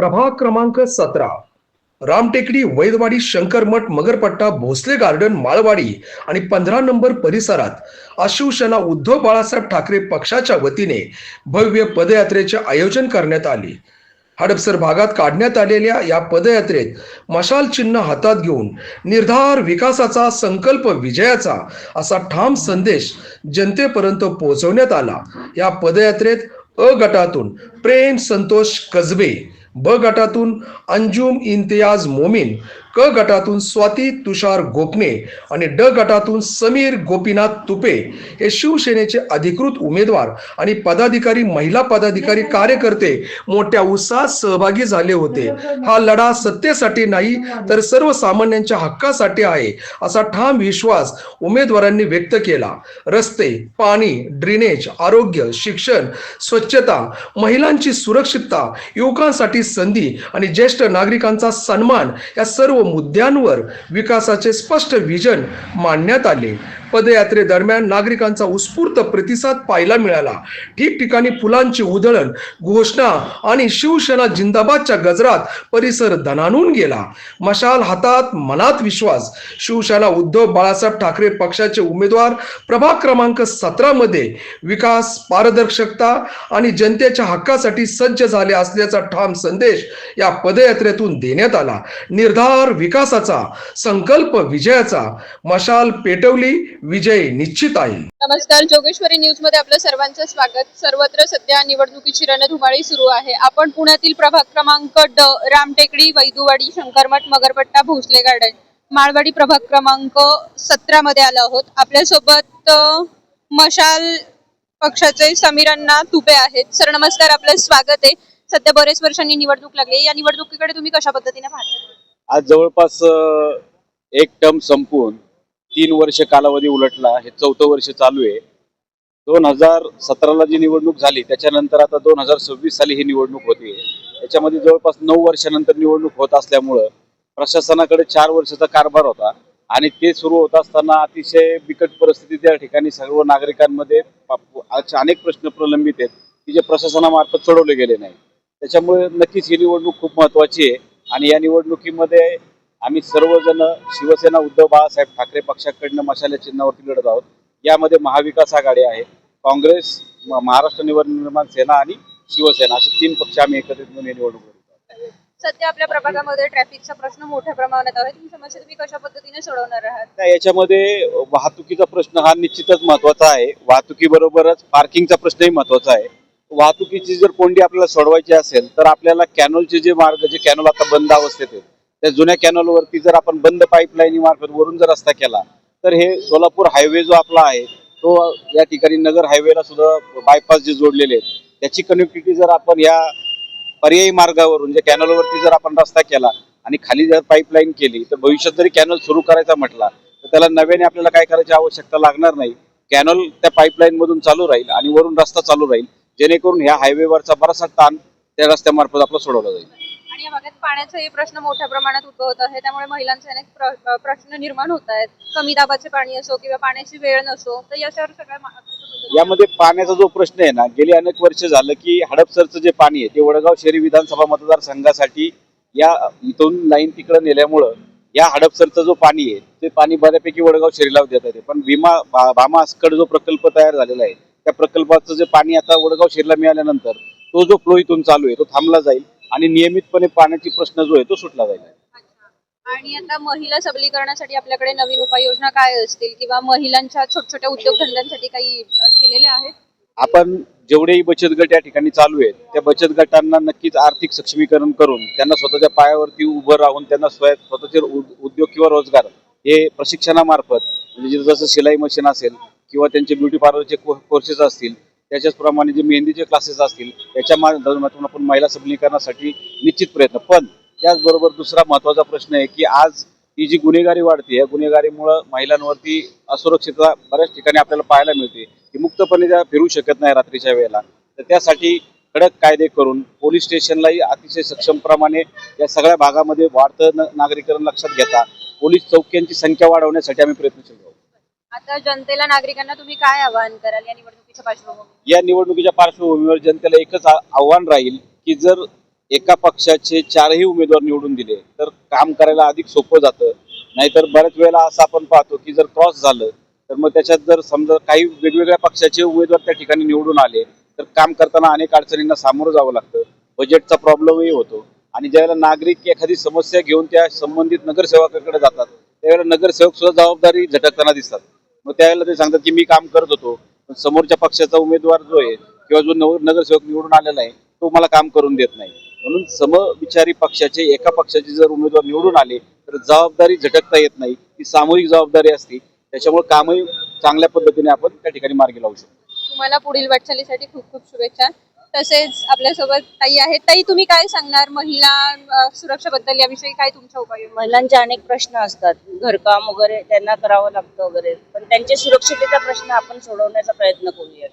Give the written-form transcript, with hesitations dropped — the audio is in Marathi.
प्रभाग क्रमांक 17 रामटेकडी वैदवाडी शंकरमठ मगरपट्टा भोसले गार्डन माळवाडी आणि 15 नंबर परिसरात शिवसेना उद्धव बाळासाहेब ठाकरे पक्षाच्या वतीने भव्य पदयात्रेचे आयोजन करण्यात आले। हडपसर भागात काढण्यात आलेल्या या पदयात्रेत मशाल चिन्ह हातात घेऊन निर्धार विकासाचा संकल्प विजयाचा असा ठाम संदेश जनतेपर्यंत पोहोचवण्यात आला। या पदयात्रेत अ गटातून प्रेम संतोष कसबे, ब गटातून अंजुम इम्तियाज मोमीन, क गटातून स्वाती तुषार गोपने आणि ड गटातून समीर गोपीनाथ तुपे हे शिवसेनेचे अधिकृत उमेदवार आणि पदाधिकारी, महिला पदाधिकारी, कार्यकर्ते मोठ्या उत्साहात सहभागी झाले होते। हा लढा सत्तेसाठी नाही तर सर्वसामान्यांच्या हक्कासाठी आहे असा ठाम विश्वास उमेदवारांनी व्यक्त केला। रस्ते, पाणी, ड्रेनेज, आरोग्य, शिक्षण, स्वच्छता, महिलांची सुरक्षितता, युवकांसाठी संधी आणि ज्येष्ठ नागरिकांचा सन्मान या सर्व मुद्द्यांवर विकासाचे स्पष्ट विजन मांडण्यात आले। पदयात्रेदरम्यान नागरिकांचा उत्स्फूर्त प्रतिसाद पाहायला मिळाला। ठिकठिकाणी फुलांची उधळण, घोषणा आणि शिवसेना जिंदाबादच्या गजरात परिसर दणाणून गेला। मशाल हातात, मनात विश्वास। शिवसेना उद्धव बाळासाहेब ठाकरे पक्षाचे उमेदवार प्रभाग क्रमांक 17 मध्ये विकास, पारदर्शकता आणि जनतेच्या हक्कासाठी सज्ज झाले असल्याचा ठाम संदेश या पदयात्रेतून देण्यात आला। निर्धार विकासाचा, संकल्प विजयाचा, मशाल पेटवली, विजय निश्चित आहे। नमस्कार, जोगेश्वरी न्यूज मध्ये आपलं सर्वांचं स्वागत। सर्वत्र सध्या निवडणुकीची रणधुमाळी सुरू आहे। आपण पुण्यातील प्रभाग क्रमांक ड, रामटेकडी, वैदुवाडी, शंकरमठ, मगरपट्टा, भोसले गार्डन, माळवाडी प्रभाग क्रमांक 17 मध्ये आलो आहोत। आपल्यासोबत मशाल पक्षाचे समीरांना तुपे आहेत। सर नमस्कार, आपलं स्वागत आहे। सध्या बरेच वर्षांनी निवडणूक लागली, या निवडणुकीकडे तुम्ही कशा पद्धतीने पाहता? आज जवळपास एक टर्म संपून 3 वर्ष कालावधी उलटला, हे 4थं वर्ष चालू आहे। 2017ला जी निवडणूक झाली त्याच्यानंतर आता 2026 साली ही निवडणूक होती। याच्यामध्ये जवळपास 9 वर्षानंतर निवडणूक होत असल्यामुळं प्रशासनाकडे 4 वर्षाचा कारभार होता आणि ते सुरू होत असताना अतिशय बिकट परिस्थिती त्या ठिकाणी सर्व नागरिकांमध्ये अनेक प्रश्न प्रलंबित आहेत की जे प्रशासनामार्फत सोडवले गेले नाही। त्याच्यामुळे नक्कीच ही निवडणूक खूप महत्त्वाची आहे आणि या निवडणुकीमध्ये आम्ही सर्वजण शिवसेना उद्धव बाळासाहेब ठाकरे पक्षाकडनं मशाल चिन्हावरती लढत आहोत। यामध्ये महाविकास आघाडी आहे, काँग्रेस, महाराष्ट्र नवनिर्माण सेना आणि शिवसेना असे 3 पक्ष आम्ही एकत्रित म्हणून ही निवडणूक लढत आहोत। सध्या आपल्या प्रभागामध्ये ट्रॅफिकचा प्रश्न मोठ्या प्रमाणात आहे, ही समस्या तुम्ही कशा पद्धतीने सोडवणार आहात? याच्यामध्ये वाहतुकीचा प्रश्न हा निश्चितच महत्त्वाचा आहे। वाहतुकीबरोबरच पार्किंगचा प्रश्नही महत्त्वाचा आहे। वाहतुकीची जर कोंडी आपल्याला सोडवायची असेल तर आपल्याला कॅनलचे जे मार्ग, जे कॅनल आता बंद अवस्थेत आहेत, त्या जुन्या कॅनलवरती जर आपण बंद पाईपलाईन मार्फत वरून जर रस्ता केला तर हे सोलापूर हायवे जो आपला आहे तो या ठिकाणी नगर हायवेला सुद्धा बायपास जे जोडलेले आहेत त्याची कनेक्टिव्हिटी जर आपण या पर्यायी मार्गावरून जे कॅनलवरती जर आपण रस्ता केला आणि खाली जर पाईपलाईन केली तर भविष्यात जरी कॅनल सुरू करायचा म्हटला तर त्याला नव्याने आपल्याला काय करायची आवश्यकता लागणार नाही। कॅनल त्या पाईपलाईन मधून चालू राहील आणि वरून रस्ता चालू राहील, जेणेकरून ह्या हायवेवरचा बराचसा ताण त्या रस्त्यामार्फत आपला सोडवला जाईल। आणि या भागात पाण्याचाही प्रश्न मोठ्या प्रमाणात उद्भवत आहे, त्यामुळे महिलांचे अनेक प्रश्न निर्माण होत आहेत। कमी दाबाचे पाणी असो किंवा पाण्याची वेळ नसो, तर याच्यावर सगळ्या यामध्ये पाण्याचा जो प्रश्न आहे ना, गेली अनेक वर्ष झालं की हडपसरचं जे पाणी आहे ते वडगाव शहरी विधानसभा मतदारसंघासाठी या इथून लाईन तिकडे नेल्यामुळं या हडपसरचं जो पाणी आहे ते पाणी बऱ्यापैकी वडगाव शहरीला देत आहे। पण भामा आसकड जो प्रकल्प तयार झालेला आहे त्या प्रकल्पाचं जे पाणी आता वडगाव शहरीला मिळाल्यानंतर तो जो फ्लो इथून चालू आहे तो थांबला जाईल आणि नियमितपणे पाण्याची प्रश्न जो आहे तो सुटला जाईल। आणि आता महिला सबलीकरणासाठी आपल्याकडे नवीन उपाययोजना काय असतील किंवा महिलांच्या छोट्या उद्योगधंद्यांसाठी काही केलेले आहेत? आपण जेवढेही बचत गट या ठिकाणी चालू आहेत त्या बचत गटांना नक्कीच आर्थिक सक्षमीकरण करून त्यांना स्वतःच्या पायावरती उभं राहून त्यांना स्वतःचे उद्योग किंवा रोजगार हे प्रशिक्षणामार्फत, म्हणजे जसं शिलाई मशीन असेल किंवा त्यांचे ब्युटी पार्लरचे कोर्सेस असतील, त्याच्याचप्रमाणे जे मेहंदीचे क्लासेस असतील, याच्या माध्यमातून आपण महिला सबलीकरणासाठी निश्चित प्रयत्न। पण त्याचबरोबर दुसरा महत्त्वाचा प्रश्न आहे की आज ही जी गुन्हेगारी वाढते, या गुन्हेगारीमुळे महिलांवरती असुरक्षितता बऱ्याच ठिकाणी आपल्याला पाहायला मिळते की मुक्तपणे त्या फिरू शकत नाही रात्रीच्या वेळेला। तर त्यासाठी कडक कायदे करून पोलीस स्टेशनलाही अतिशय सक्षमप्रमाणे या सगळ्या भागामध्ये वाढतं नागरीकरण लक्षात घेता पोलीस चौक्यांची संख्या वाढवण्यासाठी आम्ही प्रयत्नशील आहोत। आता जनतेला, नागरिकांना तुम्ही काय आवाहन कराल या निवडणुकीच्या पार्श्वभूमीवर? या निवडणुकीच्या पार्श्वभूमीवर जनतेला एकच आव्हान राहील की जर एका पक्षाचे चारही उमेदवार निवडून दिले तर काम करायला अधिक सोपं जातं. नाहीतर बऱ्याच वेळेला असं आपण पाहतो की जर क्रॉस झालं तर मग त्याच्यात जर समजा काही वेगवेगळ्या पक्षाचे उमेदवार त्या ठिकाणी निवडून आले तर काम करताना अनेक अडचणींना सामोरं जावं लागतं. बजेटचा प्रॉब्लेमही होतो आणि ज्यावेळेला नागरिक एखादी समस्या घेऊन त्या संबंधित नगरसेवकाकडे जातात त्यावेळेला नगरसेवक सुद्धा जबाबदारी झटकताना दिसतात. मग त्यावेळेला ते सांगतात की मी काम करत होतो पण समोरच्या पक्षाचा उमेदवार जो आहे किंवा जो नगरसेवक निवडून आलेला आहे तो मला काम करून देत नाही. म्हणून समविचारी पक्षाचे एका पक्षाचे जर उमेदवार निवडून आले तर जबाबदारी झटकता येत नाही. ती सामूहिक जबाबदारी असते. त्याच्यामुळे कामही चांगल्या पद्धतीने आपण त्या ठिकाणी मार्गी लावू शकतो. तुम्हाला पुढील वाटचालीसाठी खूप खूप शुभेच्छा. तसेच आपल्यासोबत ताई आहेत. ताई, तुम्ही काय सांगणार महिला सुरक्षेबद्दल, याविषयी काय तुमचा उपाय आहे? महिलांचे अनेक प्रश्न असतात, घरकाम वगैरे त्यांना करावं लागतं वगैरे, पण त्यांच्या सुरक्षितेचा प्रश्न आपण सोडवण्याचा प्रयत्न करूया.